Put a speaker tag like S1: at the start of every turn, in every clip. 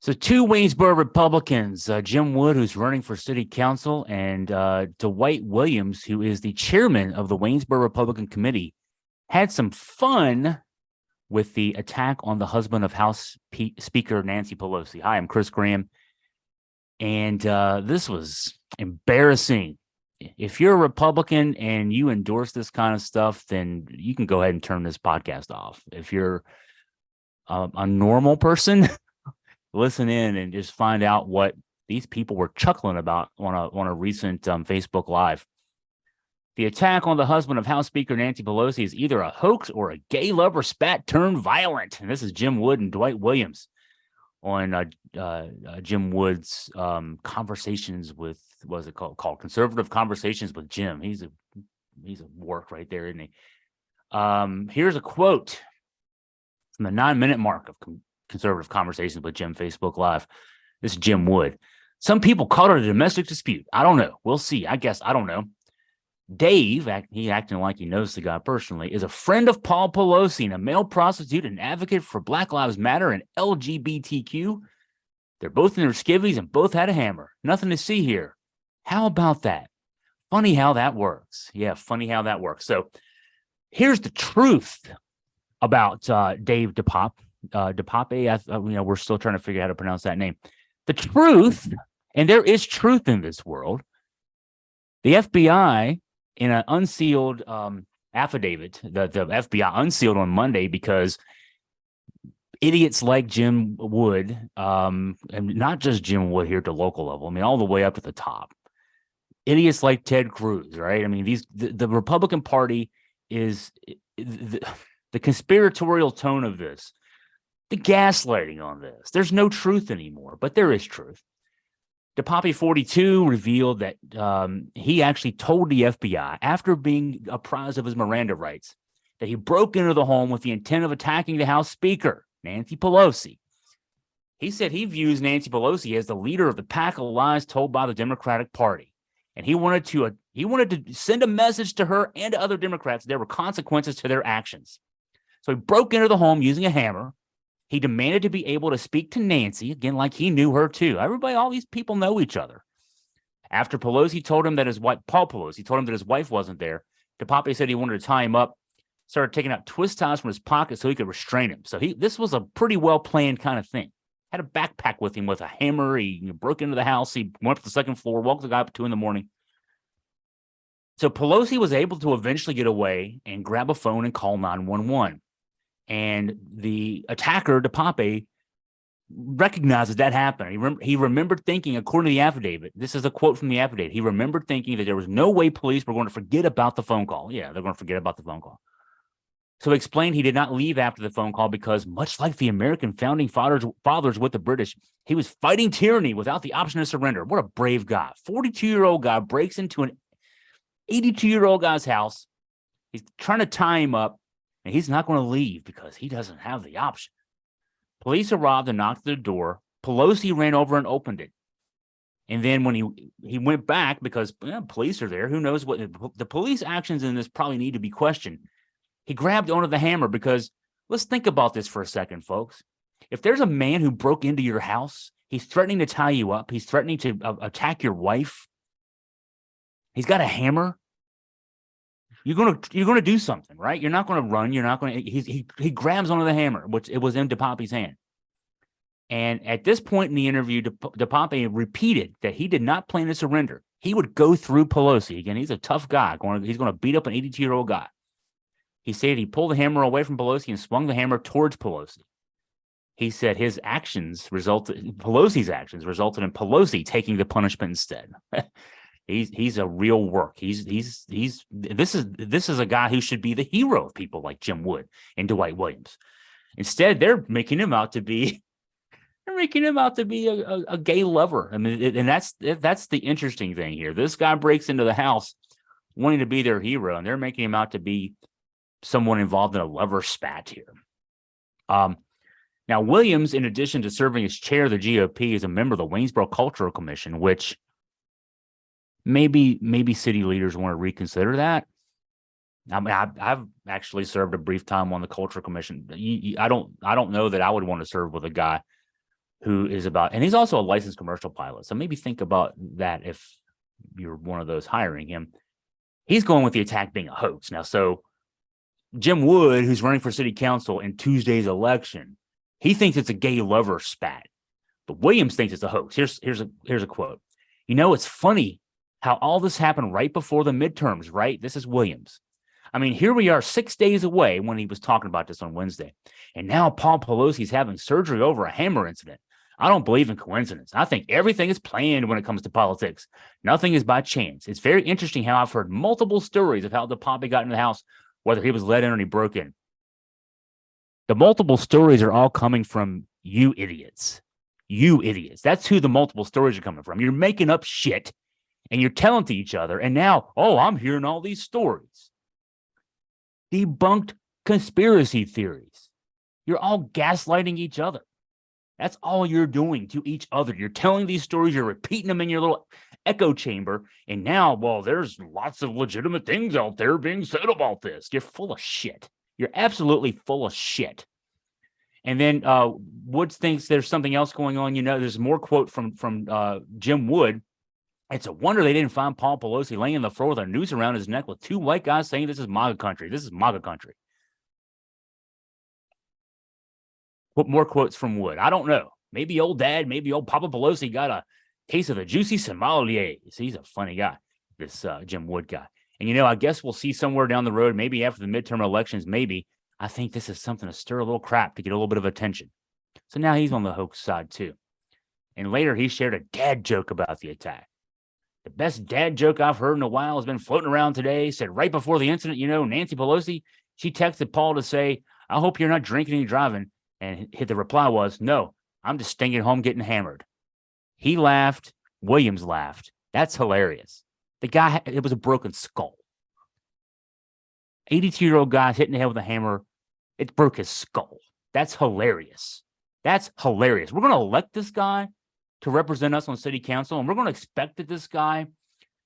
S1: So two Waynesboro Republicans, Jim Wood, who's running for city council, and Dwight Williams, who is the chairman of the Waynesboro Republican Committee, had some fun with the attack on the husband of House Speaker Nancy Pelosi. Hi, I'm Chris Graham, and this was embarrassing. If you're a Republican and you endorse this kind of stuff, then you can go ahead and turn this podcast off. If you're a normal person, listen in and just find out what these people were chuckling about on a recent Facebook Live. The attack on the husband of House Speaker Nancy Pelosi is either a hoax or a gay lover spat turned violent. And this is Jim Wood and Dwight Williams on Jim Wood's conversations with, what is it called? Conservative Conversations with Jim. He's a work right there, isn't he? Here's a quote from the 9-minute mark of Conservative Conversations with Jim Facebook Live. This is Jim Wood. Some people call it a domestic dispute. I don't know. We'll see. I guess. I don't know. Dave, he acting like he knows the guy personally, is a friend of Paul Pelosi and a male prostitute and advocate for Black Lives Matter and LGBTQ. They're both in their skivvies and both had a hammer. Nothing to see here. How about that? Funny how that works. Yeah, funny how that works. So here's the truth about Dave DePape. We're still trying to figure out how to pronounce that name. The truth, and there is truth in this world. The FBI, in an unsealed affidavit, the FBI unsealed on Monday because idiots like Jim Wood, and not just Jim Wood here at the local level, I mean, all the way up to the top. Idiots like Ted Cruz, right? I mean, the Republican Party is the conspiratorial tone of this, the gaslighting on this. There's no truth anymore, but there is truth. DePape 42 revealed that he actually told the FBI, after being apprised of his Miranda rights, that he broke into the home with the intent of attacking the House Speaker, Nancy Pelosi. He said he views Nancy Pelosi as the leader of the pack of lies told by the Democratic Party. And he wanted to send a message to her and to other Democrats that there were consequences to their actions. So he broke into the home using a hammer. He demanded to be able to speak to Nancy, again, like he knew her too. Everybody, all these people know each other. After Pelosi told him that Paul Pelosi told him that his wife wasn't there, DePape said he wanted to tie him up, started taking out twist ties from his pocket so he could restrain him. So this was a pretty well-planned kind of thing. Had a backpack with him with a hammer. He broke into the house. He went up to the second floor, woke the guy up at 2 a.m. So Pelosi was able to eventually get away and grab a phone and call 911. And the attacker, DePape, recognizes that happened. He remembered thinking, according to the affidavit, this is a quote from the affidavit, he remembered thinking that there was no way police were going to forget about the phone call. Yeah, they're going to forget about the phone call. So he explained he did not leave after the phone call because, much like the American founding fathers with the British, he was fighting tyranny without the option to surrender. What a brave guy. 42-year-old guy breaks into an 82-year-old guy's house. He's trying to tie him up, and he's not going to leave because he doesn't have the option. Police arrived and knocked at the door. Pelosi ran over and opened it. And then when he went back, because police are there, who knows what the police actions in this probably need to be questioned. He grabbed onto the hammer because let's think about this for a second, folks. If there's a man who broke into your house, he's threatening to tie you up. He's threatening to attack your wife. He's got a hammer. You're gonna do something, right? You're not gonna run. You're not gonna. He grabs onto the hammer, which it was in DePape's hand. And at this point in the interview, DePape repeated that he did not plan to surrender. He would go through Pelosi again. He's a tough guy. He's going to beat up an 82-year-old guy. He said he pulled the hammer away from Pelosi and swung the hammer towards Pelosi. He said Pelosi's actions resulted in Pelosi taking the punishment instead. He's a real work. This is a guy who should be the hero of people like Jim Wood and Dwight Williams. Instead, they're making him out to be a gay lover. I mean, and that's the interesting thing here. This guy breaks into the house wanting to be their hero, and they're making him out to be someone involved in a lover spat here. Now, Williams, in addition to serving as chair of the GOP, is a member of the Waynesboro Cultural Commission, which maybe city leaders want to reconsider that. I mean, I've actually served a brief time on the Cultural Commission. I don't know that I would want to serve with a guy who is about, and he's also a licensed commercial pilot. So maybe think about that if you're one of those hiring him. He's going with the attack being a hoax. Now, so Jim Wood, who's running for city council in Tuesday's election, he thinks it's a gay lover spat, but Williams thinks it's a hoax. Here's a quote. It's funny how all this happened right before the midterms, right? This is Williams. I mean, here we are 6 days away when he was talking about this on Wednesday. And now Paul Pelosi is having surgery over a hammer incident. I don't believe in coincidence. I think everything is planned when it comes to politics. Nothing is by chance. It's very interesting how I've heard multiple stories of how the Poppy got into the house, whether he was let in or he broke in. The multiple stories are all coming from you idiots. You idiots. That's who the multiple stories are coming from. You're making up shit and you're telling to each other. And now, I'm hearing all these stories. Debunked conspiracy theories. You're all gaslighting each other. That's all you're doing to each other. You're telling these stories, you're repeating them in your little echo chamber. And now, there's lots of legitimate things out there being said about this. You're full of shit. You're absolutely full of shit. And then Woods thinks there's something else going on. There's more quote from Jim Wood. It's a wonder they didn't find Paul Pelosi laying on the floor with a noose around his neck with two white guys saying this is MAGA country. This is MAGA country. What more quotes from Wood? I don't know. Maybe old dad, maybe old Papa Pelosi got a case of the juicy sommeliers. He's a funny guy, this Jim Wood guy. And, I guess we'll see somewhere down the road, maybe after the midterm elections, maybe. I think this is something to stir a little crap to get a little bit of attention. So now he's on the hoax side, too. And later he shared a dad joke about the attack. The best dad joke I've heard in a while has been floating around today. Said right before the incident, Nancy Pelosi, she texted Paul to say, I hope you're not drinking and driving. And the reply was, no, I'm just staying at home getting hammered. He laughed. Williams laughed. That's hilarious. The guy, it was a broken skull. 82-year-old guy hitting the head with a hammer. It broke his skull. That's hilarious. That's hilarious. We're going to elect this guy to represent us on city council, and we're going to expect that this guy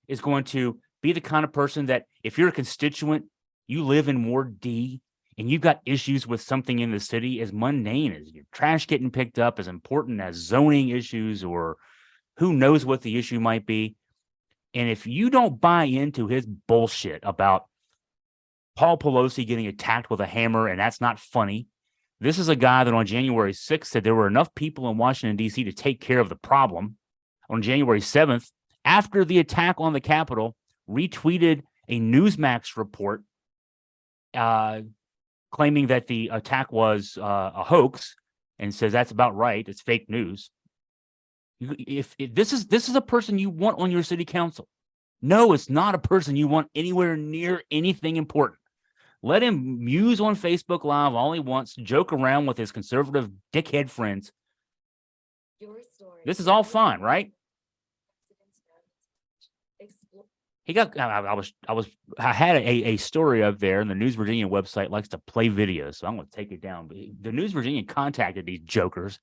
S1: is going to be the kind of person that if you're a constituent, you live in Ward D, and you've got issues with something in the city as mundane as your trash getting picked up, as important as zoning issues, or who knows what the issue might be. And if you don't buy into his bullshit about Paul Pelosi getting attacked with a hammer, and that's not funny, this is a guy that on January 6th said there were enough people in Washington, D.C. to take care of the problem. On January 7th, after the attack on the Capitol, retweeted a Newsmax report claiming that the attack was a hoax, and says that's about right. It's fake news. If this is a person you want on your city council, no, it's not a person you want anywhere near anything important. Let him muse on Facebook Live all he wants, joke around with his conservative dickhead friends. This is all fine, right? He got. I had a story up there, and the News Virginia website likes to play videos, so I'm going to take it down. But the News Virginia contacted these jokers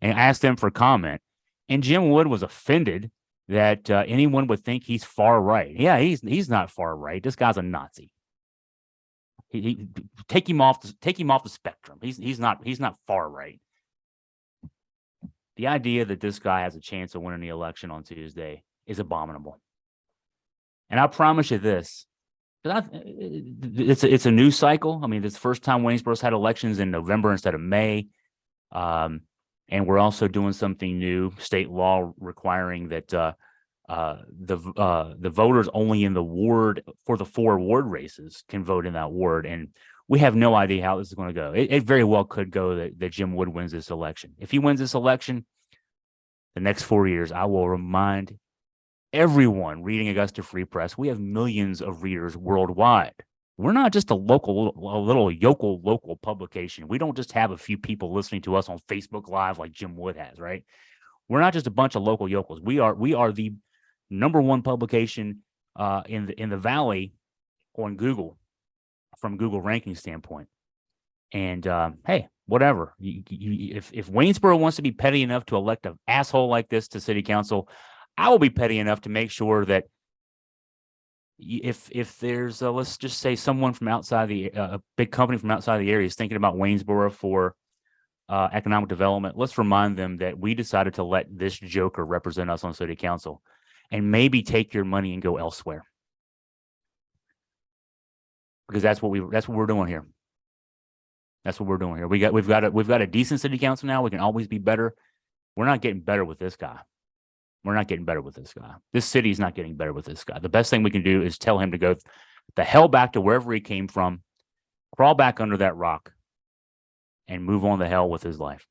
S1: and asked them for comment, and Jim Wood was offended that anyone would think he's far right. Yeah, he's not far right. This guy's a Nazi. He take him off the spectrum. He's not far right. The idea that this guy has a chance of winning the election on Tuesday is abominable. And I promise you this, it's a news cycle. I mean, it's the first time Waynesboro's had elections in November instead of May. And we're also doing something new, state law requiring that the voters only in the ward for the 4 ward races can vote in that ward. And we have no idea how this is going to go. It very well could go that Jim Wood wins this election. If he wins this election, the next 4 years, I will remind everyone reading Augusta Free Press, we have millions of readers worldwide. We're not just a little yokel local publication. We don't just have a few people listening to us on Facebook Live like Jim Wood has, right? We're not just a bunch of local yokels. We are the #1 publication in the Valley on Google, from Google ranking standpoint. And hey, whatever. If Waynesboro wants to be petty enough to elect an asshole like this to city council, I will be petty enough to make sure that if there's let's just say someone from outside a big company from outside the area is thinking about Waynesboro for economic development, let's remind them that we decided to let this joker represent us on city council, and maybe take your money and go elsewhere, because that's what we're doing here. That's what we're doing here. We've got a decent city council now. We can always be better. We're not getting better with this guy. We're not getting better with this guy. This city's not getting better with this guy. The best thing we can do is tell him to go the hell back to wherever he came from, crawl back under that rock, and move on the hell with his life.